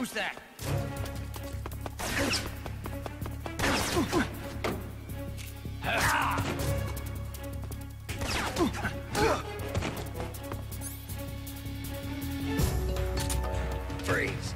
Who's that? Freeze.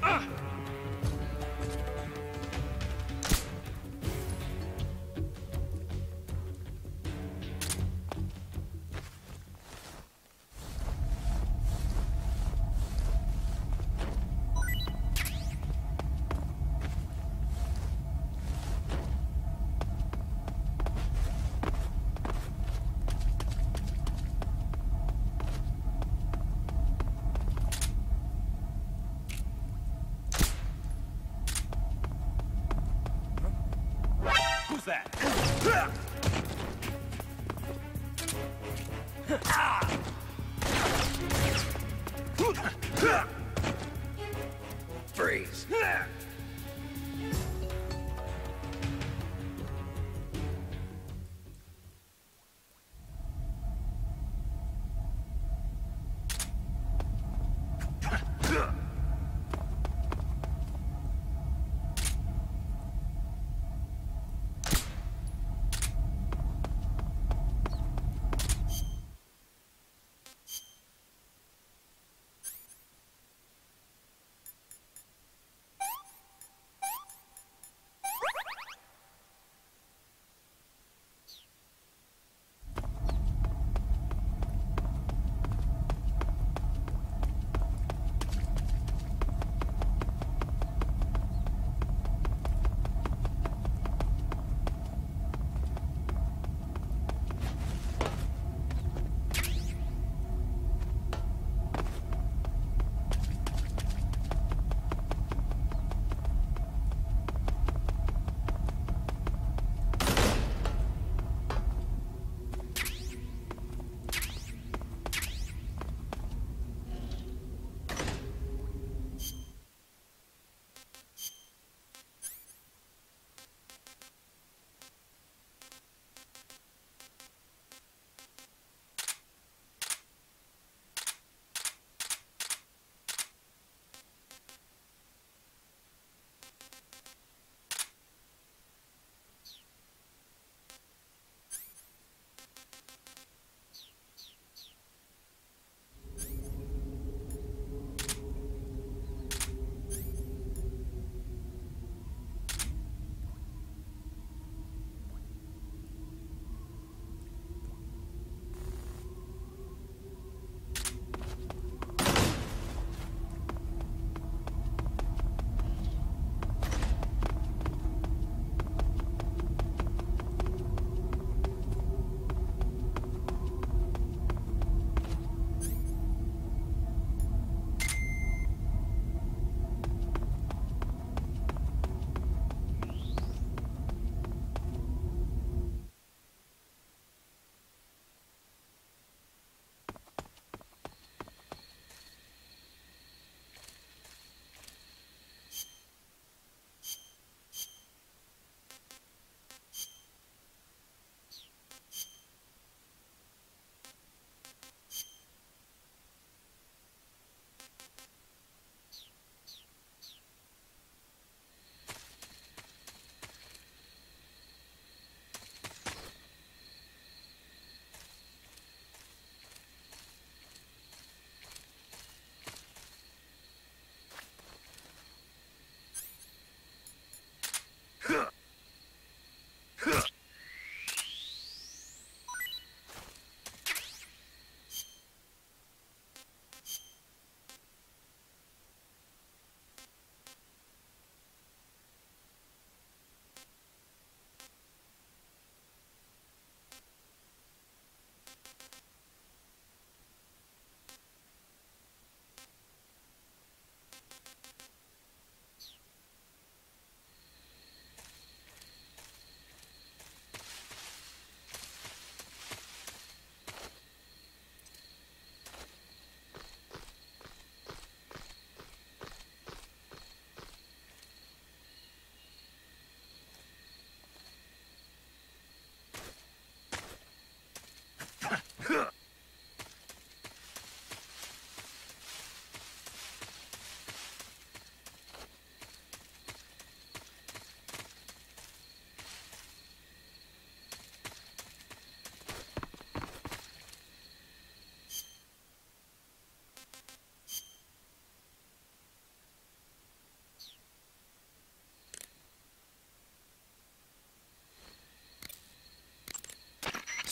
Who's that? Freeze.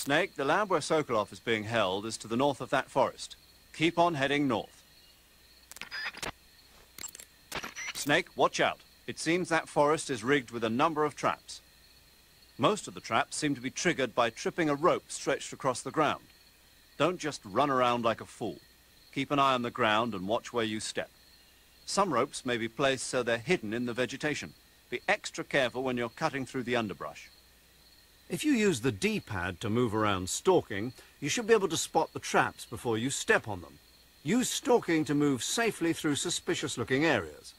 Snake, the lab where Sokolov is being held is to the north of that forest. Keep on heading north. Snake, watch out. It seems that forest is rigged with a number of traps. Most of the traps seem to be triggered by tripping a rope stretched across the ground. Don't just run around like a fool. Keep an eye on the ground and watch where you step. Some ropes may be placed so they're hidden in the vegetation. Be extra careful when you're cutting through the underbrush. If you use the D-pad to move around stalking, you should be able to spot the traps before you step on them. Use stalking to move safely through suspicious-looking areas.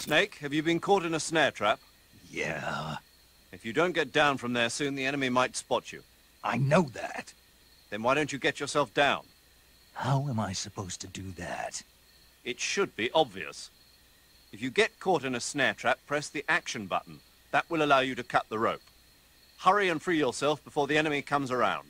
Snake, have you been caught in a snare trap? Yeah, If you don't get down from there soon, the enemy might spot you. I know that. Then why don't you get yourself down? How am I supposed to do that? It should be obvious. If you get caught in a snare trap, press the action button. That will allow you to cut the rope. Hurry and free yourself before the enemy comes around.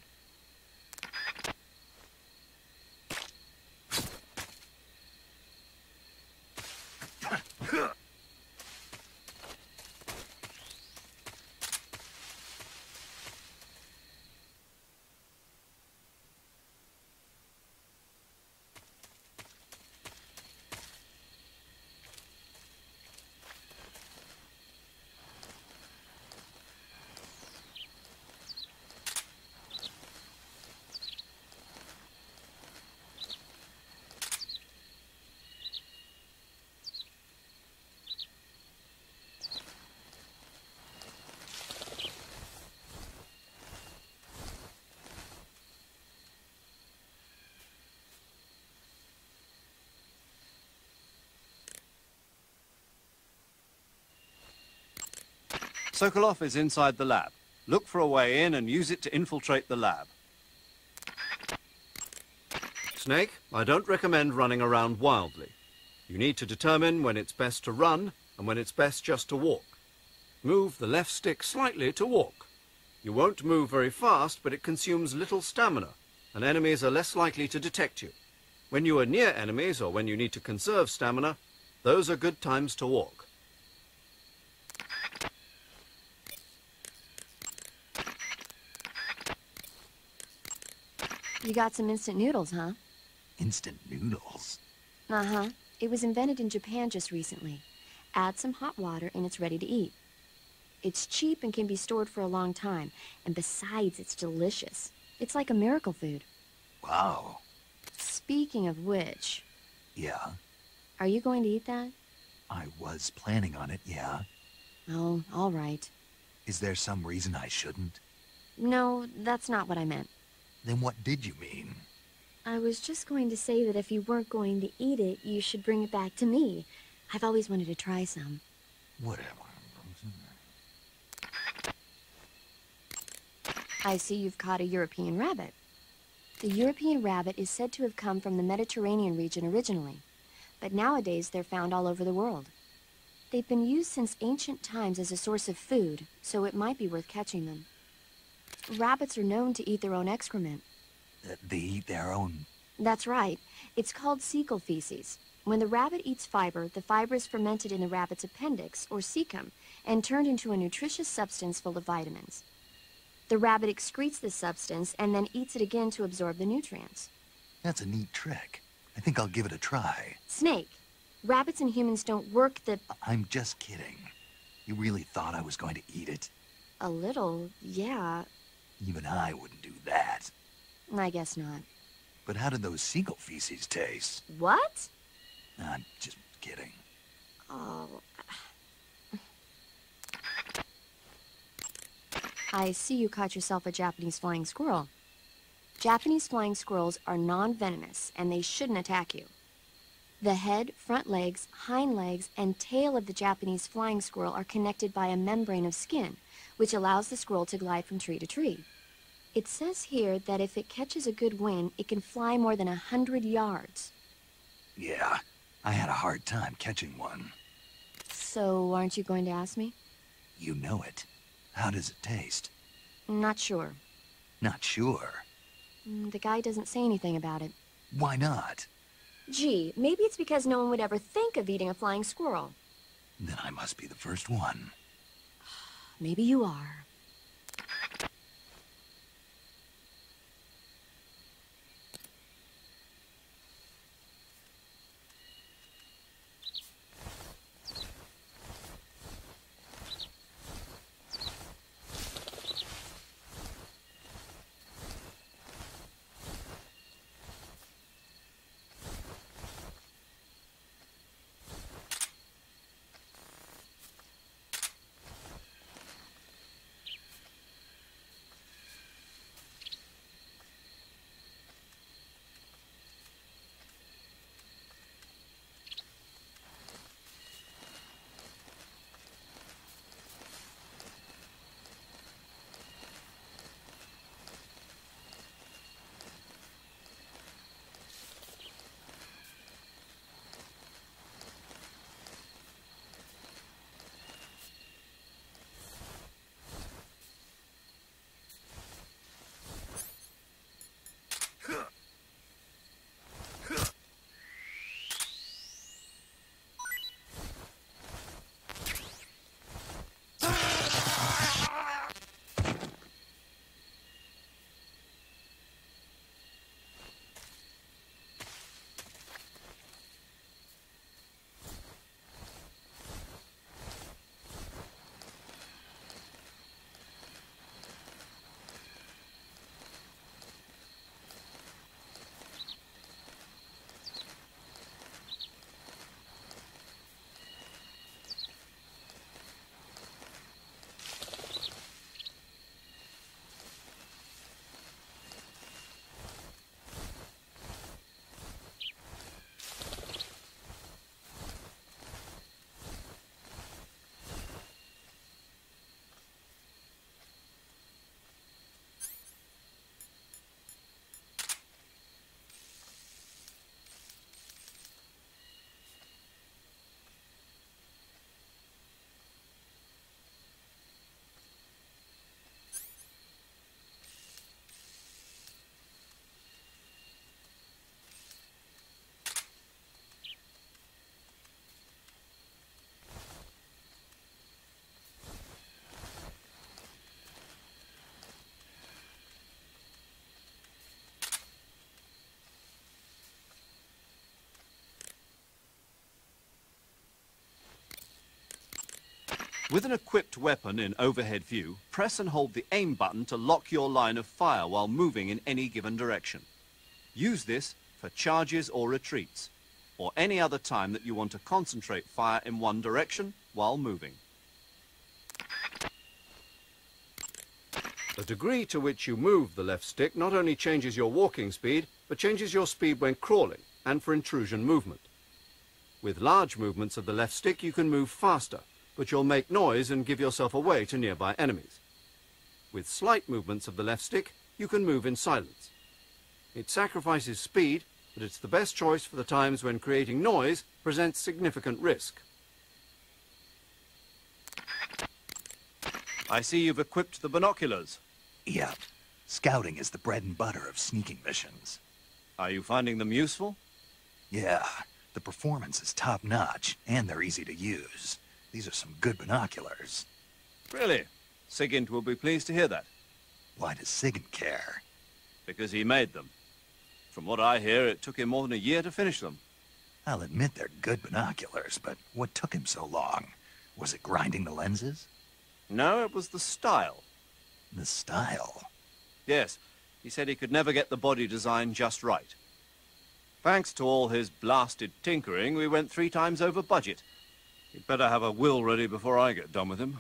Sokolov is inside the lab. Look for a way in and use it to infiltrate the lab. Snake, I don't recommend running around wildly. You need to determine when it's best to run and when it's best just to walk. Move the left stick slightly to walk. You won't move very fast, but it consumes little stamina, and enemies are less likely to detect you. When you are near enemies or when you need to conserve stamina, those are good times to walk. You got some instant noodles, huh? Instant noodles? Uh-huh. It was invented in Japan just recently. Add some hot water and it's ready to eat. It's cheap and can be stored for a long time. And besides, it's delicious. It's like a miracle food. Wow. Speaking of which... Yeah? Are you going to eat that? I was planning on it, yeah. Oh, all right. Is there some reason I shouldn't? No, that's not what I meant. Then what did you mean? I was just going to say that if you weren't going to eat it, you should bring it back to me. I've always wanted to try some. Whatever. I see you've caught a European rabbit. The European rabbit is said to have come from the Mediterranean region originally, but nowadays they're found all over the world. They've been used since ancient times as a source of food, so it might be worth catching them. Rabbits are known to eat their own excrement. They eat their own... That's right. It's called cecal feces. When the rabbit eats fiber, the fiber is fermented in the rabbit's appendix, or cecum, and turned into a nutritious substance full of vitamins. The rabbit excretes this substance and then eats it again to absorb the nutrients. That's a neat trick. I think I'll give it a try. Snake, rabbits and humans don't work the... I'm just kidding. You really thought I was going to eat it? A little, yeah. Even I wouldn't do that. I guess not. But how did those seagull feces taste? What? I'm just kidding. Oh... I see you caught yourself a Japanese flying squirrel. Japanese flying squirrels are non-venomous, and they shouldn't attack you. The head, front legs, hind legs, and tail of the Japanese flying squirrel are connected by a membrane of skin, which allows the squirrel to glide from tree to tree. It says here that if it catches a good wind, it can fly more than 100 yards. Yeah, I had a hard time catching one. So, aren't you going to ask me? You know it. How does it taste? Not sure. Not sure? The guy doesn't say anything about it. Why not? Gee, maybe it's because no one would ever think of eating a flying squirrel. Then I must be the first one. Maybe you are. With an equipped weapon in overhead view, press and hold the aim button to lock your line of fire while moving in any given direction. Use this for charges or retreats, or any other time that you want to concentrate fire in one direction while moving. The degree to which you move the left stick not only changes your walking speed, but changes your speed when crawling and for intrusion movement. With large movements of the left stick, you can move faster, but you'll make noise and give yourself away to nearby enemies. With slight movements of the left stick, you can move in silence. It sacrifices speed, but it's the best choice for the times when creating noise presents significant risk. I see you've equipped the binoculars. Yep. Scouting is the bread and butter of sneaking missions. Are you finding them useful? Yeah, the performance is top-notch, and they're easy to use. These are some good binoculars. Really? Sigint will be pleased to hear that. Why does Sigint care? Because he made them. From what I hear, it took him more than a year to finish them. I'll admit they're good binoculars, but what took him so long? Was it grinding the lenses? No, it was the style. The style? Yes, he said he could never get the body design just right. Thanks to all his blasted tinkering, we went 3 times over budget. He'd better have a will ready before I get done with him.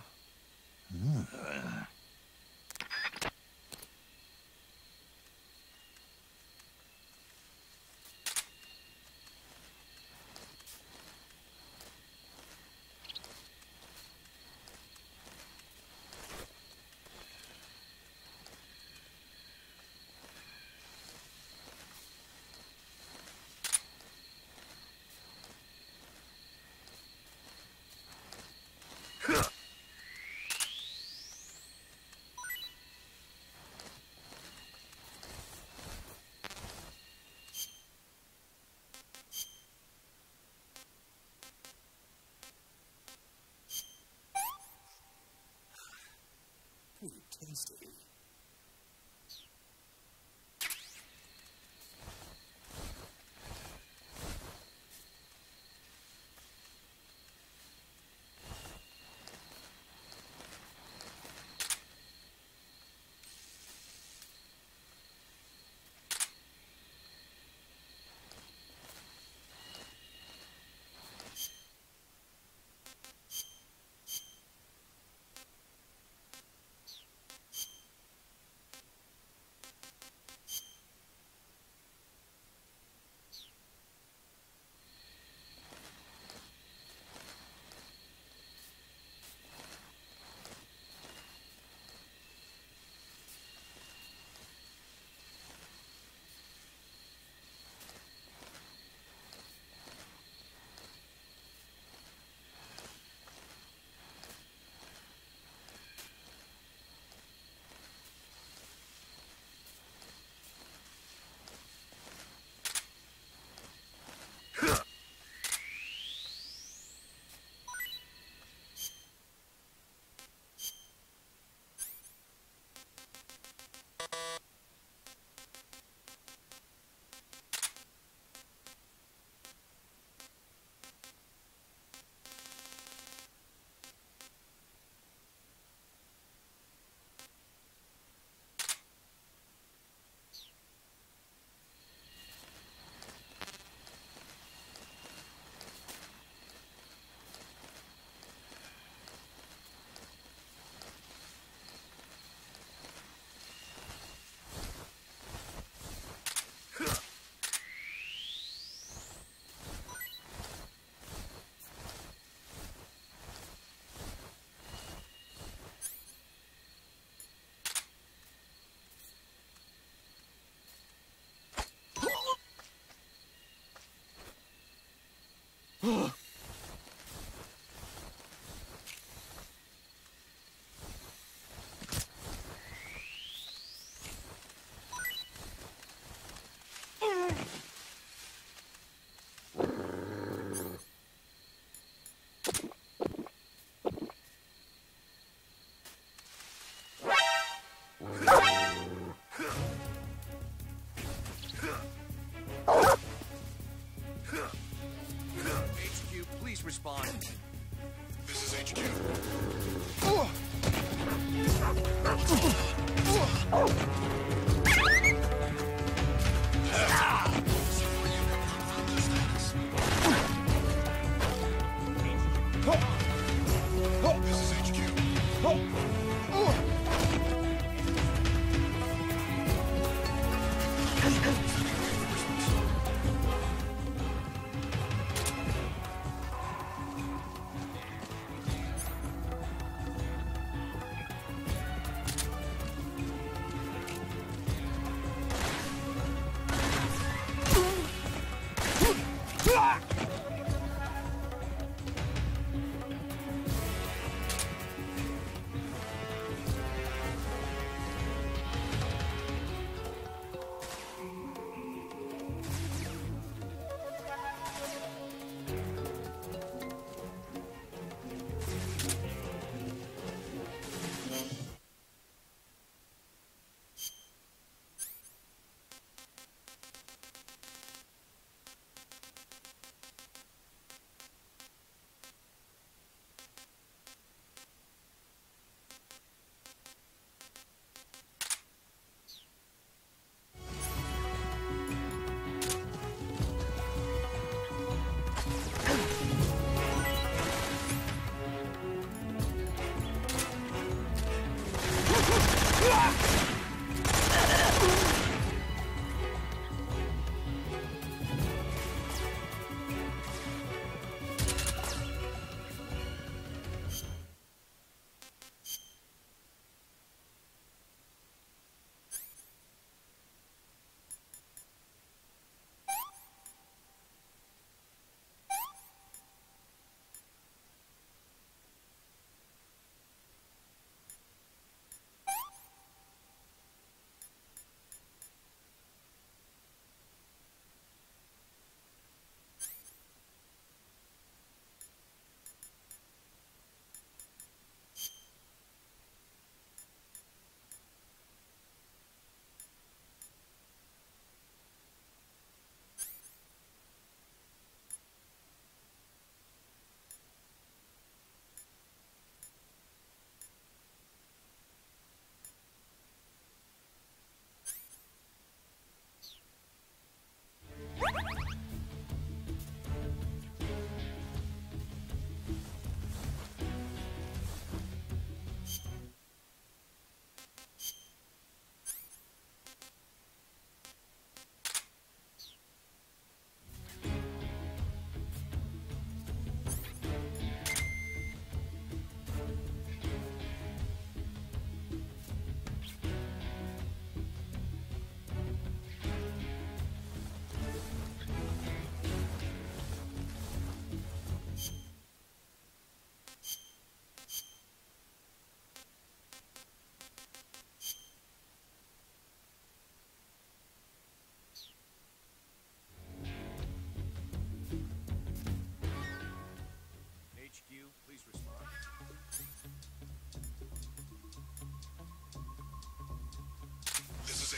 Tasty.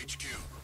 HQ.